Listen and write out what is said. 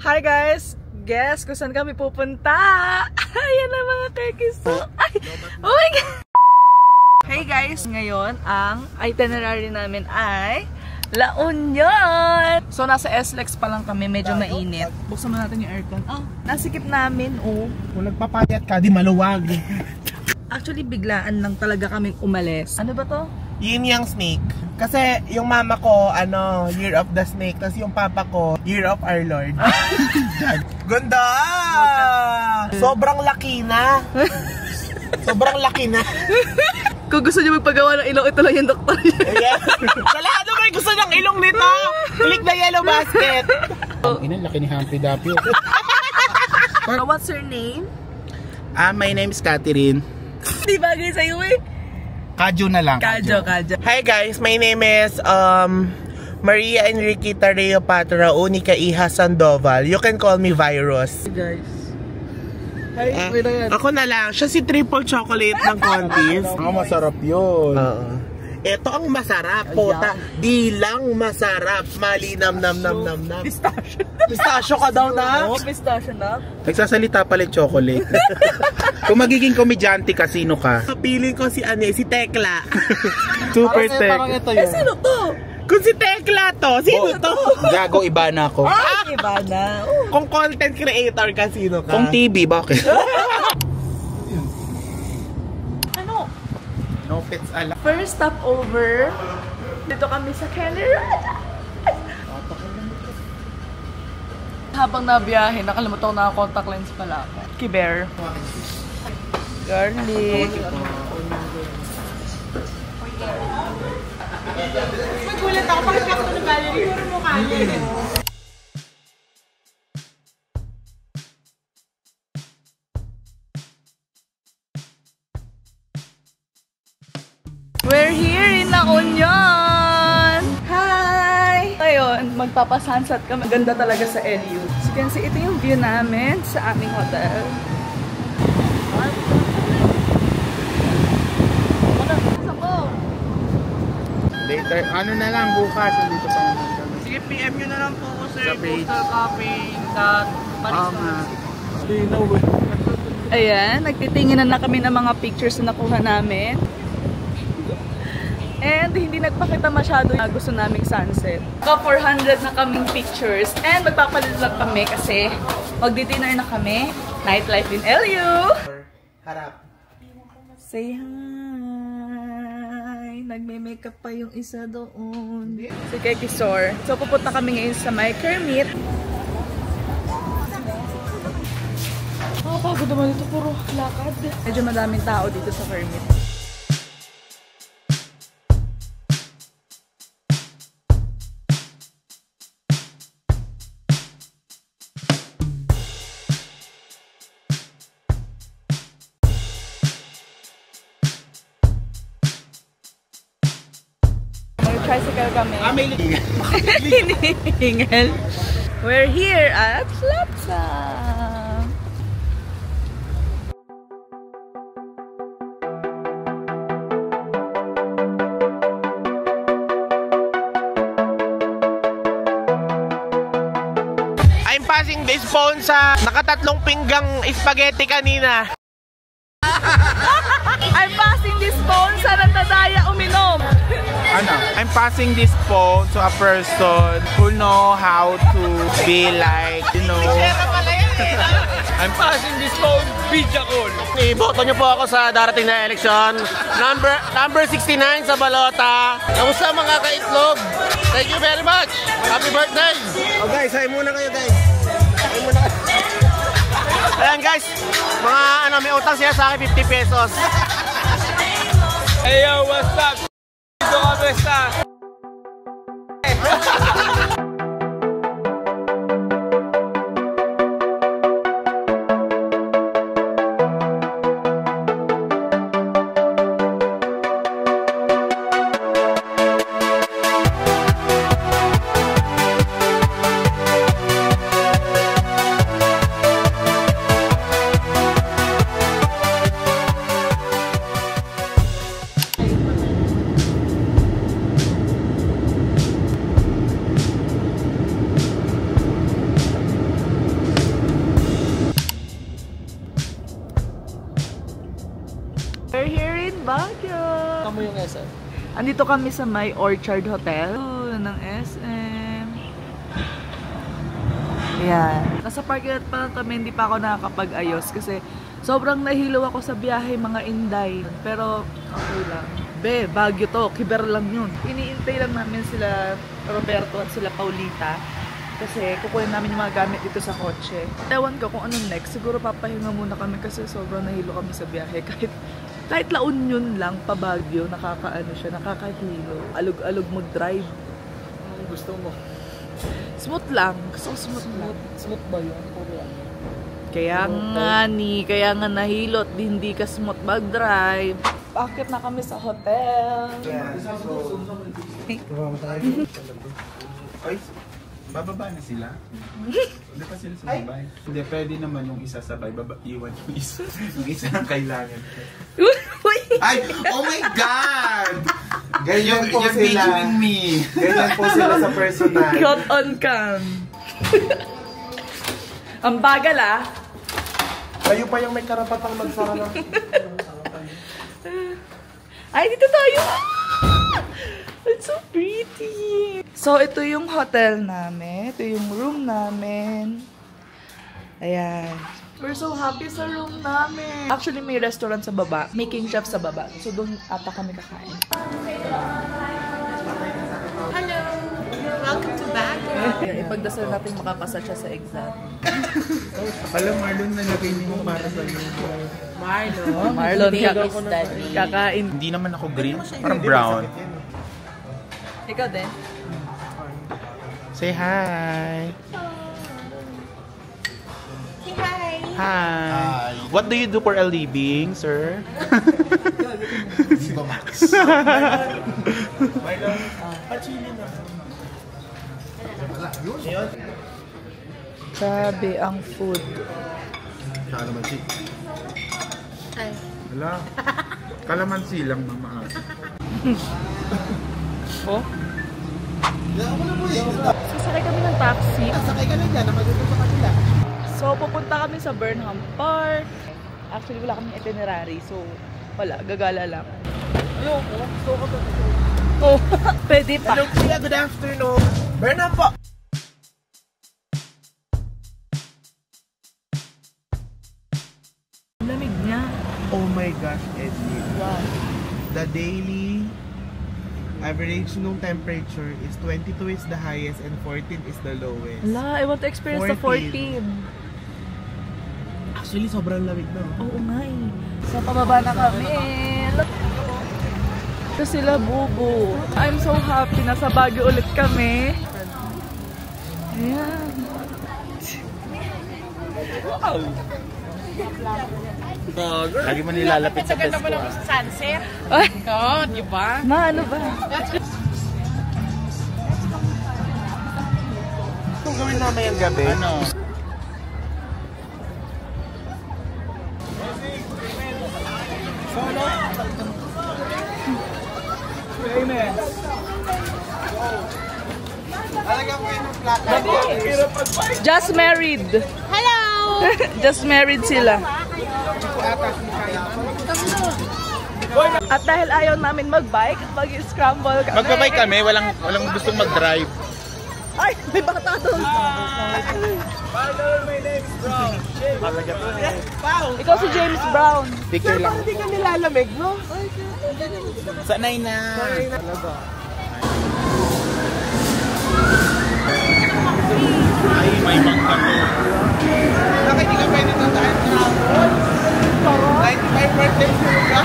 Hi guys! Guess kung saan kami pupunta! Ayan na mga kekiso! Ay! Oh my God! Hey guys! Ngayon, ang itinerary namin ay La Union! So, nasa SLEX pa lang kami. Medyo mainit. Buksan mo natin yung aircon. Oh, nasikip namin. Oh. Kung nagpapayat ka, di maluwag. Actually, biglaan lang talaga kaming umalis. Ano ba to? Yin Yang Snake. Kasi yung mama ko, Year of the Snake. Tapos yung papa ko, Year of Our Lord. Ganda! Sobrang laki na. Sobrang laki na. Kung gusto niyo magpagawa ng ilong, ito lang yung doktor niya. Yeah. Sa lahat may gusto ng ilong nito, click the yellow basket. Ina, laki ni Humpy Dumpy. What's your name? My name is Catherine. Di bagay sa'yo eh. Kadyo na lang. Kadyo. Hi guys, my name is Maria Enriqueta Reo Patra Unica Iha Sandoval. You can call me Virus. Hey guys. Hi, Ako na lang. Siya si triple chocolate ng Contis. Masarap yun. Ito ang masarap, pota. Di lang masarap. Malinam nam. Pistachio. Pistachio ka daw na? Oo, pistachio na. Nagsasalita pala yung chocolate. Kung magiging komedyante ka, sino ka? Piling ko si Tekla. Super tech. Sino to? Kung si Tekla to, sino to? Gago, iba na ako. Iba na. Kung content creator ka, sino ka? Kung TV, bakit? Ano? No fits ala. First stop over. Dito kami sa Canada. Habang nabiyahe, nakalimutan ko na contact lens pala ako. Kiber. Garlic. Magulat ako, bakit ako ng gallery? Puro mukha niya. We're here in La Union! Hi! Ngayon, magpapasunset kami. Ganda talaga sa LU. So you can see, ito yung view namin sa aming hotel. Later, ano na lang bukas, dito pa naman kami. Sige, PM nyo na lang po ko sir. Sa page. Ayan, nagtitinginan na kami ng mga pictures na nakuha namin. And hindi nagpakita masyado yung gusto naming sunset. 400 na kaming pictures. And magpapalit lang kami kasi magdi-dinner na kami. Nightlife in LU. Harap. Say hi. Nagme-makeup pa yung isa doon. Si Kekisor. So pupunta kami ngayon sa my Kermit. Pagod naman ito. Puro lakad. Medyo madaming tao dito sa Kermit. Tricycle kami. Hinihingal. We're here at Plaza. I'm passing this phone sa nakatatlong pinggang spaghetti kanina. I'm passing this phone sa nagdadaya uminom. I'm passing this phone to a person who know how to be like, I'm passing this phone, Bija Call. Iboto niyo po ako sa darating na eleksyon. Number 69 sa balota. Kamusta mga kaitlog? Thank you very much. Happy birthday. Oh guys, hay muna kayo guys. Hay muna kayo. Ayan guys, mga may utang siya sa akin 50 pesos. Hey yo, what's up? Dito kami sa... Baguio. Tama yung SM. Andito kami sa may Orchard Hotel ng SM. Ayan. Nasa parking lot pa lang kami, hindi pa ako nakakapag-ayos kasi sobrang nahilo ako sa biyahe mga Inday. Pero okay lang. Be, Baguio to. Kiber lang yun. Iniintay lang namin sila Roberto at sila Paulita. Kasi kukunin namin yung mga gamit dito sa kotse. Ewan ko kung anong next. Siguro papahinga muna kami kasi sobrang nahilo kami sa biyahe. Kahit La Union lang pa Baguio, nakakaano siya, nakakahilo. Alog-alog mag-drive. Ang gusto mo? Smooth lang. Gusto ko smooth lang. Smooth ba yun? Kaya nga nahilot, hindi ka smooth mag-drive. Bakit na kami sa hotel? Ay, bababa na sila? Hindi pa sila sumabay? Hindi, pwede naman yung isa sabay, iwan yung isa. Yung isa ang kailangan. Ay! Oh my God! Ganyan po sila. Videoing me. Ganyan po sila sa personal. Caught on cam. Ang bagal ah. Kayo pa yung may karapatang magsara ng... Ay, dito tayo! It's so pretty! So, ito yung hotel namin. Ito yung room namin. Ayan. We're so happy sa room namin. Actually, may restaurant sa baba. May king chef sa baba. So, doon ata kami kakain. Hello! Welcome to Baguio! Ipagdasal natin makapasa siya sa exam. Alam, Marlon, nalagay niyo para sa iyo. Marlon, kakain. Hindi naman ako green, parang brown. Ikaw din? Say hi! Say hi! Hi! What do you do for a living, sir? Max. Grabe ang food. Saka naman si... Wala. Kalamansi lang, mama. Oh? Sasakay kami ng taxi. Sakay ka na dyan, namadudod sa kanila. So, pupunta kami sa Burnham Park. Actually, wala kaming itinerary. So, wala. Gagala lang. Ayoko. Gusto ko ba? Oh, pwede pa. Hello, kuya. Good afternoon. Bernam po. Lamig niya. Oh my gosh, Edley. Wow. The daily average nung temperature is 22 is the highest and 14 is the lowest. Ala, I want to experience the 14. Actually, sobrang lamig na. Oo nga eh. So, pababa na kami. Ito sila, Bubu. I'm so happy. Nasa Baguio ulit kami. Ayan. Wow! Lagi mo nilalapit sa best ko. Sunset? Ay, Oo, di ba? ma, ano ba? Itong gawin namin yung gabi. Ano? Amen. Talaga mo yung plaka. Just married. Hello! Just married sila. At dahil ayaw namin mag-bike, mag-scramble kami. Magbabay kami, walang gustong mag-drive. Ay, may bata doon. Ikaw si James Brown. Picture lang. Hindi ka nilalamig, no? Sanay na. Ay, may mangga to. Bakit hindi ka pwede tandaan sa 95 birthday ka?